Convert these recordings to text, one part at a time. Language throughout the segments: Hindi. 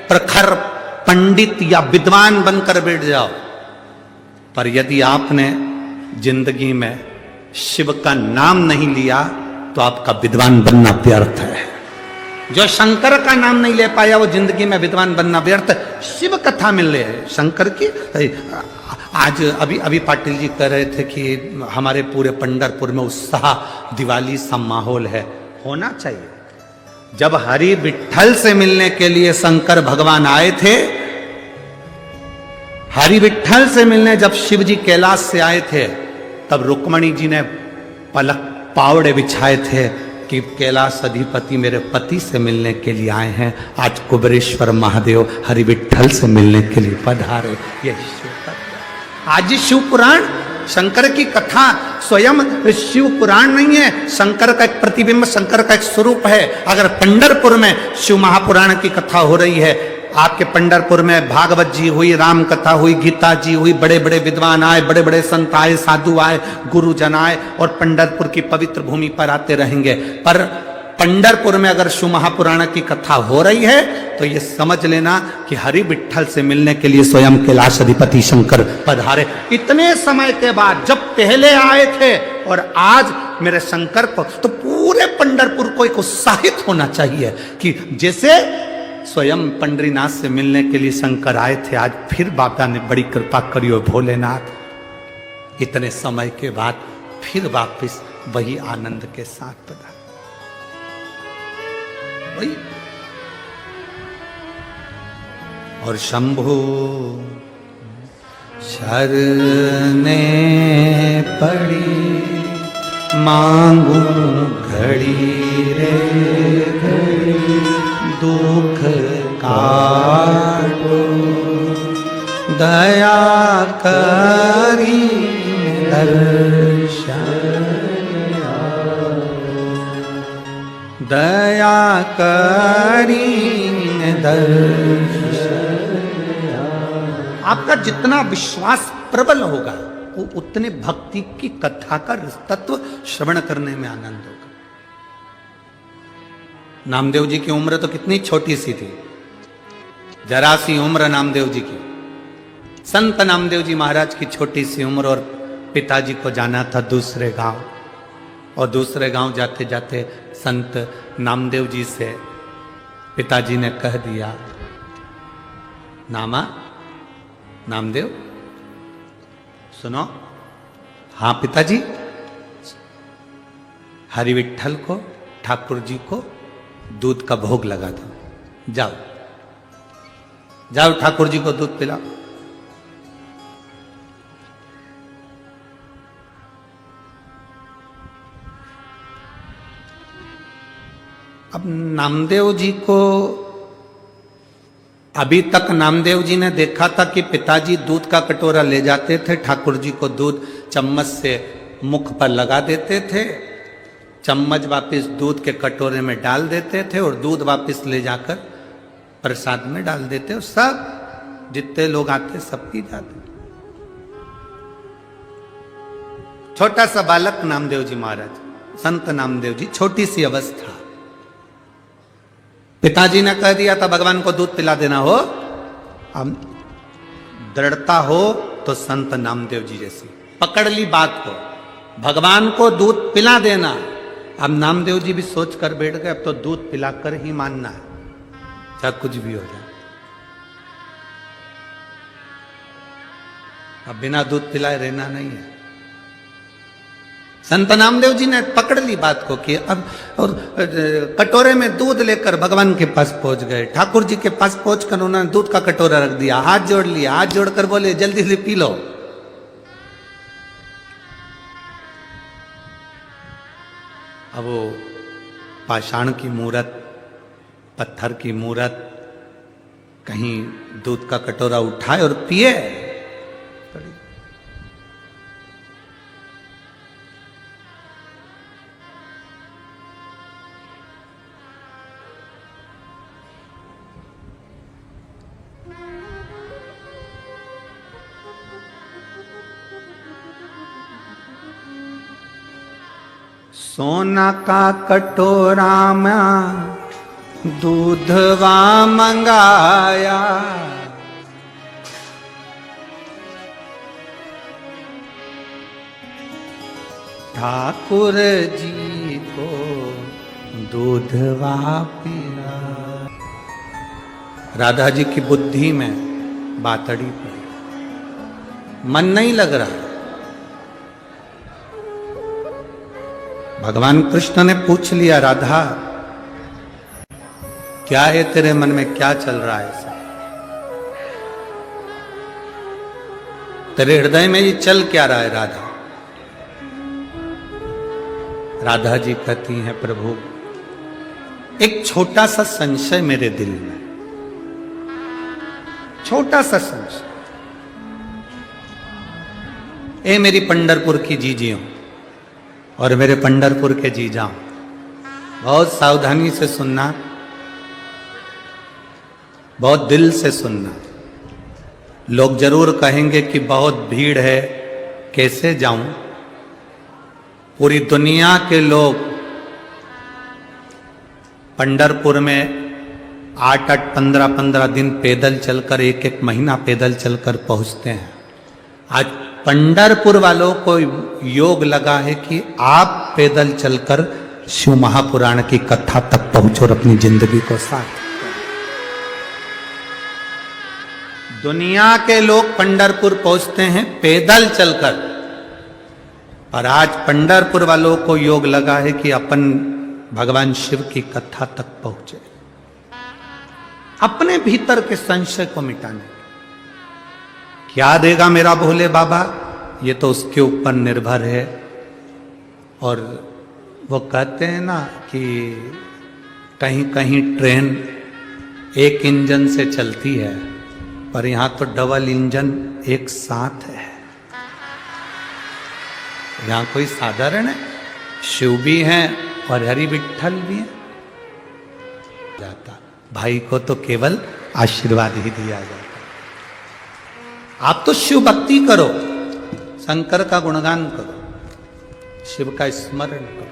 प्रखर पंडित या विद्वान बनकर बैठ जाओ, पर यदि आपने जिंदगी में शिव का नाम नहीं लिया तो आपका विद्वान बनना व्यर्थ है। जो शंकर का नाम नहीं ले पाया वो जिंदगी में विद्वान बनना व्यर्थ। शिव कथा मिल रही है शंकर की। आज अभी पाटिल जी कह रहे थे कि हमारे पूरे पंढरपुर में उत्साह, दिवाली सा माहौल है। होना चाहिए। जब हरि विठ्ठल से मिलने के लिए शंकर भगवान आए थे, हरि विठ्ठल से मिलने जब शिव जी कैलाश से आए थे, तब रुक्मणी जी ने पलक पावड़े बिछाए थे कि कैलाश अधिपति मेरे पति से मिलने के लिए आए हैं। आज कुबेरेश्वर महादेव हरि विठ्ठल से मिलने के लिए पधारे। यही शिव कथा। आज शिव पुराण, शंकर की कथा स्वयं शिव पुराण नहीं है, शंकर का एक प्रतिबिंब, शंकर का एक स्वरूप है। अगर पंढरपुर में शिव महापुराण की कथा हो रही है, आपके पंढरपुर में भागवत जी हुई, राम कथा हुई, गीता जी हुई, बड़े बड़े विद्वान आए, बड़े बड़े संत आए, साधु आए, गुरुजन आए, और पंढरपुर की पवित्र भूमि पर आते रहेंगे। पर पंढरपुर में अगर शिव महापुराण की कथा हो रही है तो ये समझ लेना कि हरि विठ्ठल से मिलने के लिए स्वयं कैलाश अधिपति शंकर पधारे। इतने समय के बाद जब पहले आए थे और आज मेरे शंकर को, तो पूरे पंढरपुर को एक उत्साहित होना चाहिए कि जैसे स्वयं पंडरीनाथ से मिलने के लिए शंकर आए थे, आज फिर बाबा ने बड़ी कृपा करी हो भोलेनाथ। इतने समय के बाद फिर वापिस वही आनंद के साथ पधारे। वही और शंभु शरणे पड़ी मांगू घड़ी रे घड़ी, दुख काटो दया करी दर्शन, दया करी दर्शन। आपका जितना विश्वास प्रबल होगा वो उतने भक्ति की कथा का तत्व श्रवण करने में आनंद होगा। नामदेव जी की उम्र तो कितनी छोटी सी थी, जरा सी उम्र नामदेव जी की। संत नामदेव जी महाराज की छोटी सी उम्र, और पिताजी को जाना था दूसरे गांव, और दूसरे गांव जाते जाते संत नामदेव जी से पिताजी ने कह दिया, नामदेव सुनो। हाँ पिताजी। हरि विठ्ठल को, ठाकुर जी को दूध का भोग लगा दो, जाओ जाओ ठाकुर जी को दूध पिलाओ। अब नामदेव जी को, अभी तक नामदेव जी ने देखा था कि पिताजी दूध का कटोरा ले जाते थे, ठाकुर जी को दूध चम्मच से मुख पर लगा देते थे, चम्मच वापस दूध के कटोरे में डाल देते थे और दूध वापस ले जाकर प्रसाद में डाल देते, और सब जितने लोग आते सब पी जाते। छोटा सा बालक नामदेव जी महाराज, संत नामदेव जी, छोटी सी अवस्था। पिताजी ने कह दिया था भगवान को दूध पिला देना हो, अब दृढ़ता हो तो संत नामदेव जी जैसी पकड़ ली बात को, भगवान को दूध पिला देना। अब नामदेव जी भी सोच कर बैठ गए, अब तो दूध पिलाकर ही मानना है, चाहे कुछ भी हो जाए। अब बिना दूध पिलाए रहना नहीं है। संत नामदेव जी ने पकड़ ली बात को कि अब, और कटोरे में दूध लेकर भगवान के पास पहुंच गए। ठाकुर जी के पास पहुंचकर उन्होंने दूध का कटोरा रख दिया, हाथ जोड़ लिया, हाथ जोड़कर बोले जल्दी से पी लो। अब वो पाषाण की मूरत, पत्थर की मूरत, कहीं दूध का कटोरा उठाए और पिए। सोना का कटोरा में दूधवा मंगाया, ठाकुर जी को दूधवा पिया। राधा जी की बुद्धि में बातड़ी पड़ी, मन नहीं लग रहा। भगवान कृष्ण ने पूछ लिया, राधा क्या है तेरे मन में, क्या चल रहा है ऐसा? तेरे हृदय में ये चल क्या रहा है राधा? राधा जी कहती हैं, प्रभु एक छोटा सा संशय मेरे दिल में, छोटा सा संशय। ए मेरी पंढरपुर की जीजियों और मेरे पंढरपुर के जीजाओं, बहुत सावधानी से सुनना, बहुत दिल से सुनना। लोग जरूर कहेंगे कि बहुत भीड़ है, कैसे जाऊं? पूरी दुनिया के लोग पंढरपुर में 8-8, 15-15 दिन पैदल चलकर, 1-1 महीना पैदल चलकर पहुंचते हैं। आज पंढरपुर वालों को योग लगा है कि आप पैदल चलकर शिव महापुराण की कथा तक पहुंचो और अपनी जिंदगी को साथ। दुनिया के लोग पंढरपुर पहुंचते हैं पैदल चलकर, और आज पंढरपुर वालों को योग लगा है कि अपन भगवान शिव की कथा तक पहुंचे, अपने भीतर के संशय को मिटाने। क्या देगा मेरा भोले बाबा, ये तो उसके ऊपर निर्भर है। और वो कहते हैं ना कि कहीं कहीं ट्रेन एक इंजन से चलती है, पर यहां तो डबल इंजन एक साथ है। यहां कोई साधारण है, शिव भी हैं और हरि विठ्ठल भी हैं। जाता भाई को तो केवल आशीर्वाद ही दिया जाता। आप तो शिव भक्ति करो, शंकर का गुणगान करो, शिव का स्मरण करो।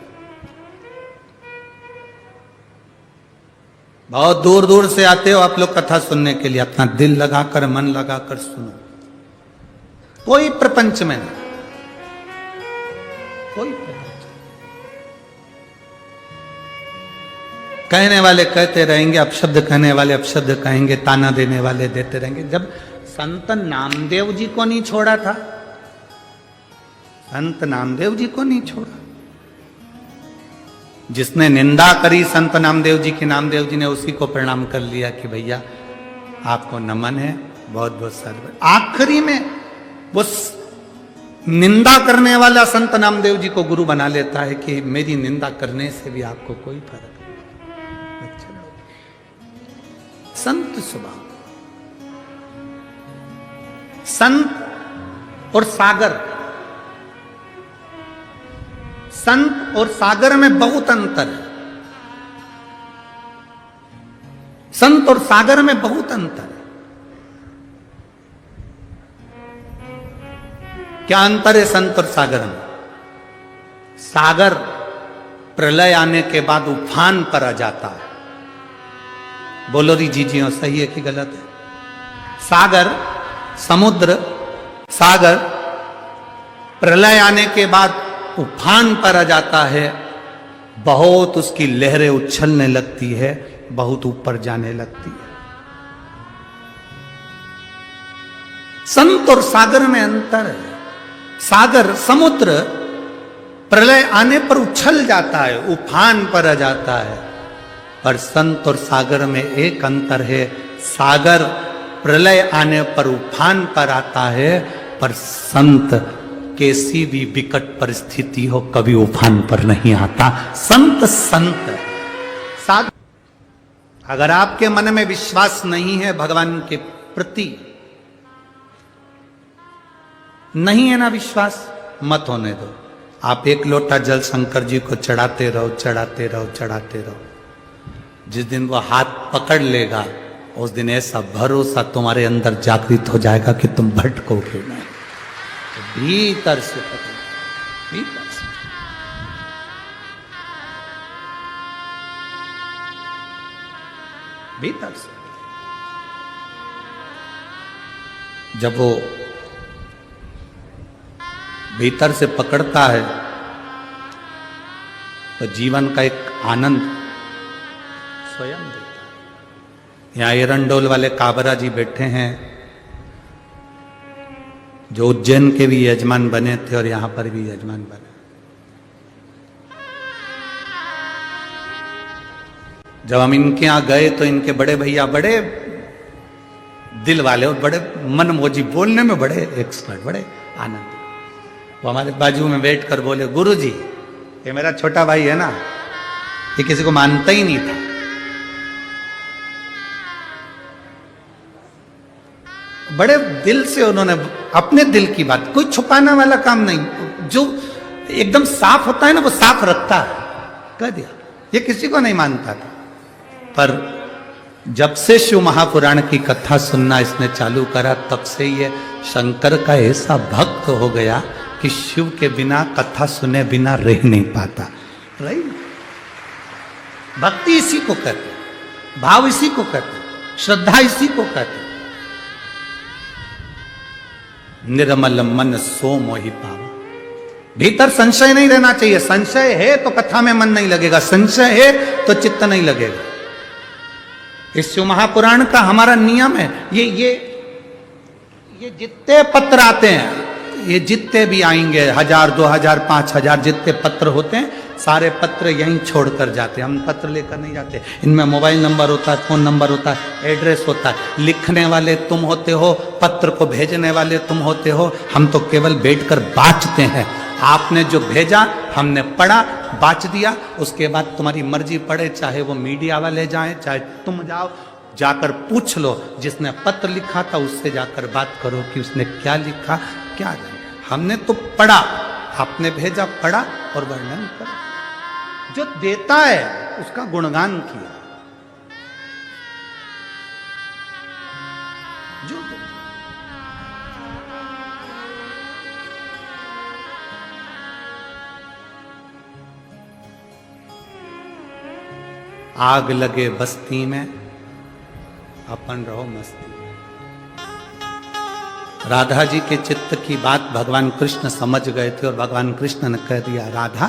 बहुत दूर दूर से आते हो आप लोग कथा सुनने के लिए, अपना दिल लगाकर, मन लगाकर सुनो। कोई प्रपंच में नहीं, कोई प्रपंच। कहने वाले कहते रहेंगे, अपशब्द कहने वाले अपशब्द कहेंगे, ताना देने वाले देते रहेंगे। जब संत नामदेव जी को नहीं छोड़ा था, संत नामदेव जी को नहीं छोड़ा। जिसने निंदा करी संत नामदेव जी की, नामदेव जी ने उसी को प्रणाम कर लिया कि भैया आपको नमन है, बहुत बहुत सारे। आखिरी में वो निंदा करने वाला संत नामदेव जी को गुरु बना लेता है कि मेरी निंदा करने से भी आपको कोई फर्क नहीं। संत स्वभाव, संत और सागर, संत और सागर में बहुत अंतर है। संत और सागर में बहुत अंतर है। क्या अंतर है संत और सागर में? सागर प्रलय आने के बाद उफान पर आ जाता है। बोलो री जीजियों, सही है कि गलत है? सागर, समुद्र, सागर प्रलय आने के बाद उफान पर आ जाता है, बहुत उसकी लहरें उछलने लगती है, बहुत ऊपर जाने लगती है। संत और सागर में अंतर है। सागर, समुद्र प्रलय आने पर उछल जाता है, उफान पर आ जाता है, पर संत और सागर में एक अंतर है। सागर प्रलय आने पर उफान पर आता है, पर संत कैसी भी विकट परिस्थिति हो कभी उफान पर नहीं आता। संत संत साध। अगर आपके मन में विश्वास नहीं है भगवान के प्रति, नहीं है ना विश्वास, मत होने दो। आप एक लोटा जल शंकर जी को चढ़ाते रहो, चढ़ाते रहो, चढ़ाते रहो। जिस दिन वो हाथ पकड़ लेगा, उस दिन ऐसा भरोसा तुम्हारे अंदर जागृत हो जाएगा कि तुम भटकोगे नहीं। भीतर से पकड़, भीतर से। भीतर से। जब वो भीतर से पकड़ता है तो जीवन का एक आनंद स्वयं देता है। यहाँ एरंडोल वाले काबरा जी बैठे हैं, जो उज्जैन के भी यजमान बने थे और यहां पर भी यजमान बने। जब हम इनके यहां गए तो इनके बड़े भैया बड़े दिल वाले और बड़े मनमोजी, बोलने में बड़े एक्सपर्ट, बड़े आनंद। वो हमारे बाजू में बैठ कर बोले, गुरुजी ये मेरा छोटा भाई है ना, ये किसी को मानता ही नहीं था। बड़े दिल से उन्होंने अपने दिल की बात, कोई छुपाने वाला काम नहीं, जो एकदम साफ होता है ना वो साफ रखता है, कह दिया। ये किसी को नहीं मानता था, पर जब से शिव महापुराण की कथा सुनना इसने चालू करा, तब से ये शंकर का ऐसा भक्त हो गया कि शिव के बिना, कथा सुने बिना रह नहीं पाता। राइट? भक्ति इसी को कहते, भाव इसी को कहते, श्रद्धा इसी को कहते। निर्मल मन सो मोहि पावा। भीतर संशय नहीं रहना चाहिए। संशय है तो कथा में मन नहीं लगेगा, संशय है तो चित्त नहीं लगेगा। इस शिव महापुराण का हमारा नियम है। ये जितने पत्र आते हैं, ये जितने भी आएंगे, 1000, 2000, 5000 जितने पत्र होते हैं, सारे पत्र यहीं छोड़कर जाते हैं। हम पत्र लेकर नहीं जाते। इनमें मोबाइल नंबर होता है, फोन नंबर होता है, एड्रेस होता है। लिखने वाले तुम होते हो, पत्र को भेजने वाले तुम होते हो। हम तो केवल बैठकर बाँचते हैं। आपने जो भेजा हमने पढ़ा, बाँच दिया, उसके बाद तुम्हारी मर्जी पड़े, चाहे वो मीडिया वाले जाएं, चाहे तुम जाओ, जाकर पूछ लो। जिसने पत्र लिखा था उससे जाकर बात करो कि उसने क्या लिखा, क्या जाने। हमने तो पढ़ा, आपने भेजा, पढ़ा और वर्णन करा। जो देता है उसका गुणगान किया। जो आग लगे बस्ती में, अपन रहो मस्ती। राधा जी के चित्त की बात भगवान कृष्ण समझ गए थे और भगवान कृष्ण ने कह दिया, राधा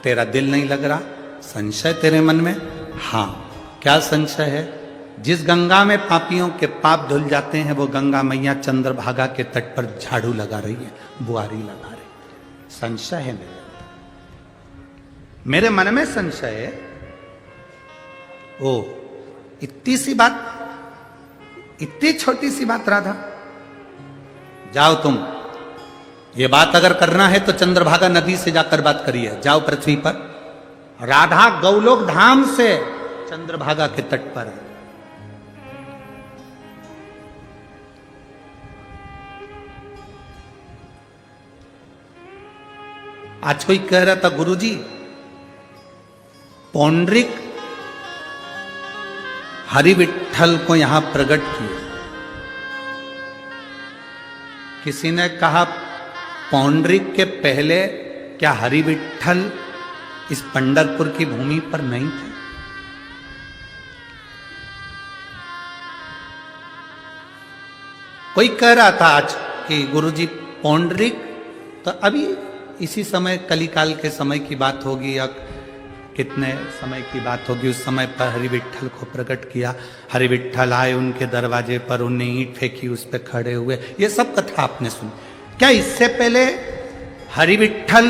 तेरा दिल नहीं लग रहा, संशय तेरे मन में? हाँ, क्या संशय है? जिस गंगा में पापियों के पाप धुल जाते हैं, वो गंगा मैया चंद्रभागा के तट पर झाड़ू लगा रही है, बुआरी लगा रही है। संशय है मेरे मन में संशय है। ओ इतनी सी बात, इतनी छोटी सी बात राधा, जाओ तुम, ये बात अगर करना है तो चंद्रभागा नदी से जाकर बात करिए। जाओ पृथ्वी पर। राधा गौलोक धाम से चंद्रभागा के तट पर है। आज कोई कह रहा था, गुरुजी पौंड्रिक हरि विठ्ठल को यहां प्रकट किया। किसी ने कहा, पौंड्रिक के पहले क्या हरि विठ्ठल इस पंढरपुर की भूमि पर नहीं थे? कोई कह रहा था आज कि गुरुजी पौंड्रिक, तो अभी इसी समय कलिकाल के समय की बात होगी या कितने समय की बात होगी, उस समय पर हरि विठ्ठल को प्रकट किया। हरि विठ्ठल आए उनके दरवाजे पर, उन्हें ईंट फेंकी, उस पर खड़े हुए। ये सब कथा आपने सुनी। क्या इससे पहले हरि विठ्ठल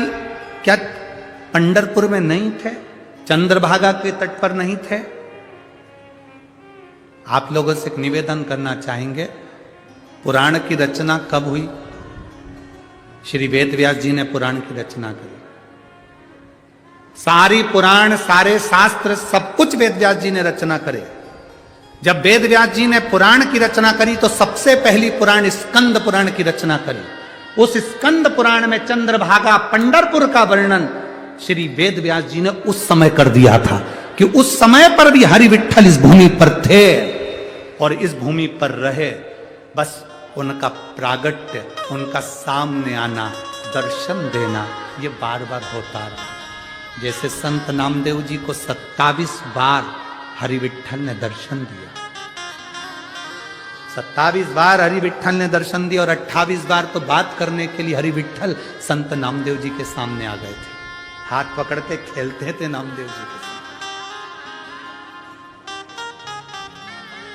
क्या पंढरपुर में नहीं थे, चंद्रभागा के तट पर नहीं थे? आप लोगों से एक निवेदन करना चाहेंगे, पुराण की रचना कब हुई? श्री वेद व्यास जी ने पुराण की रचना करी। सारी पुराण, सारे शास्त्र, सब कुछ वेद व्यास जी ने रचना करे। जब वेद व्यास जी ने पुराण की रचना करी तो सबसे पहली पुराण स्कंद पुराण की रचना करी। उस स्कंद पुराण में चंद्रभागा पंढरपुर का वर्णन श्री वेद व्यास जी ने उस समय कर दिया था कि उस समय पर भी हरि विठ्ठल इस भूमि पर थे और इस भूमि पर रहे। बस उनका प्रागट्य, उनका सामने आना, दर्शन देना, ये बार बार होता रहा। जैसे संत नामदेव जी को 27 बार हरि विठल ने दर्शन दिया। 27 बार हरि विठल ने दर्शन दिया और 28 बार तो बात करने के लिए हरि विठल संत नामदेव जी के सामने आ गए थे। हाथ पकड़ते खेलते थे नामदेव जी के साथ।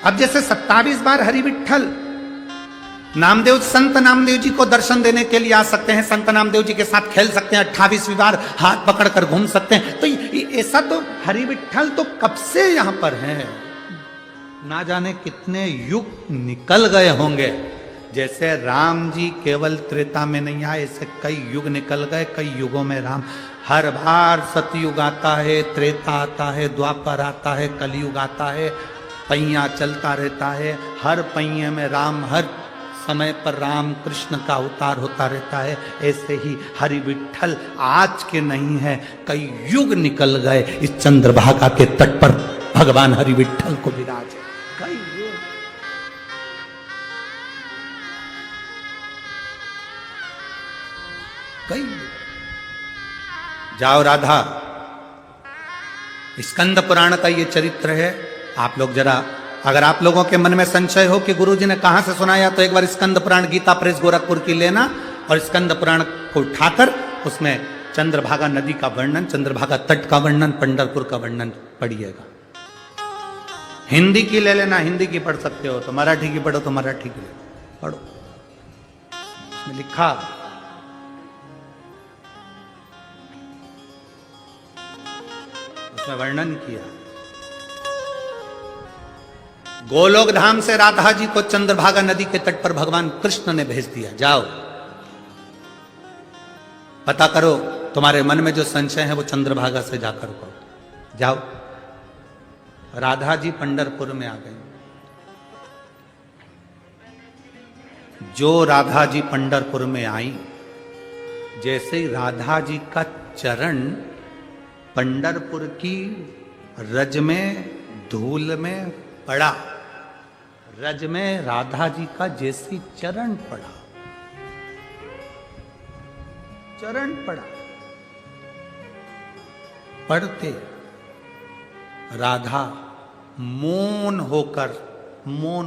अब जैसे 27 बार हरि विठल नामदेव संत नामदेव जी को दर्शन देने के लिए आ सकते हैं, संत नामदेव जी के साथ खेल सकते हैं, 28वीं बार हाथ पकड़कर घूम सकते हैं, तो ऐसा तो हरि विठल तो कब से यहां पर है, ना जाने कितने युग निकल गए होंगे। जैसे राम जी केवल त्रेता में नहीं आए, ऐसे कई युग निकल गए, कई युगों में राम। हर बार सतयुग आता है, त्रेता आता है, द्वापर आता है, कलयुग आता है, पहिया चलता रहता है। हर पहिए में राम, हर समय पर राम कृष्ण का अवतार होता रहता है। ऐसे ही हरि विठल आज के नहीं है, कई युग निकल गए, इस चंद्रभागा के तट पर भगवान हरि विठल को विराज है। कई युग, कई युग। जाओ राधा, स्कंद पुराण का ये चरित्र है। आप लोग जरा, अगर आप लोगों के मन में संशय हो कि गुरुजी ने कहां से सुनाया, तो एक बार स्कंद पुराण गीता प्रेस गोरखपुर की लेना और स्कंद पुराण को उठाकर उसमें चंद्रभागा नदी का वर्णन, चंद्रभागा तट का वर्णन, पंढरपुर का वर्णन पढ़िएगा। हिंदी की ले लेना, हिंदी की पढ़ सकते हो, तो मराठी की पढ़ो तो मराठी की पढ़ो। उसमें लिखा, उसमें वर्णन किया। गोलोक धाम से राधा जी को चंद्रभागा नदी के तट पर भगवान कृष्ण ने भेज दिया। जाओ पता करो, तुम्हारे मन में जो संशय है वो चंद्रभागा से जाकर करो। जाओ। राधा जी पंढरपुर में आ गई। जो राधा जी पंढरपुर में आई, जैसे ही राधा जी का चरण पंढरपुर की रज में, धूल में पड़ा, रज में राधा जी का जैसी चरण पड़ा, चरण पड़ा, पढ़ते राधा मौन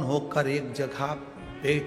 होकर एक जगह बैठ